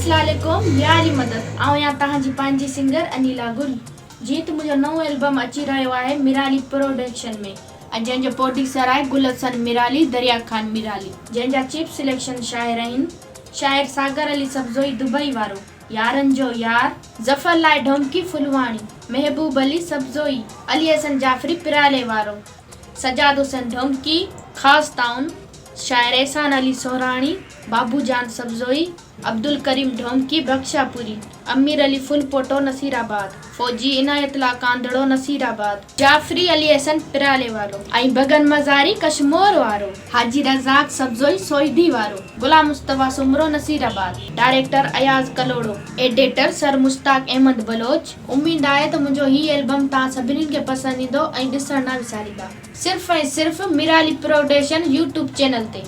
अस्सलामुअलैकुम यारी मदद आऊं या तहांजी पंहिंजी सिंगर अनिला गुल। जी तो मुंहिंजो नओं एल्बम अची रहियो आहे मिराली प्रोडक्शन में ऐं जंहिंजो प्रोड्यूसर आहे गुल हसन मिराली दरिया खान मिराली, जंहिंजा चीफ सिलेक्शन शाइर आहिनि शाइर सागर अली सब्ज़ोई दुबई वारो, यारनि जो यार ज़फर लाइ ढोमकी फुलवाणी, महबूब अली सब्ज़ोई, अली हसन जाफरी पिराले वारो, सजाद हुसैन ढोमकी ख़ास ताउन, शाइर एहसान अली सोहराणी, बाबू जान सब्ज़ोई, अब्दुल करीम ढोमकी बख्शापुरी, अमीर अली फुलपोटो नसीराबाद, फौजी इनायतला कांदड़ो नसीराबाद, जाफरी अली हसन पिराले वारो ऐं बगन मज़ारी कशमोर वारो, हाजी रज़ाक सब्ज़ोई सोईदी वारो, Ghulam Mustafa Soomro Nasirabad, director Ayaz Kalhoro, editor sir Mushtaq Ahmed Baloch. उम्मीद आहे त मुंहिंजो ही एल्बम तव्हां सभिनी खे पसंदि ईंदो ऐं ॾिसण न विसारींदा। सिर्फ़ ऐं सिर्फ़ मिराली प्रोडक्शन यूट्यूब चैनल ते।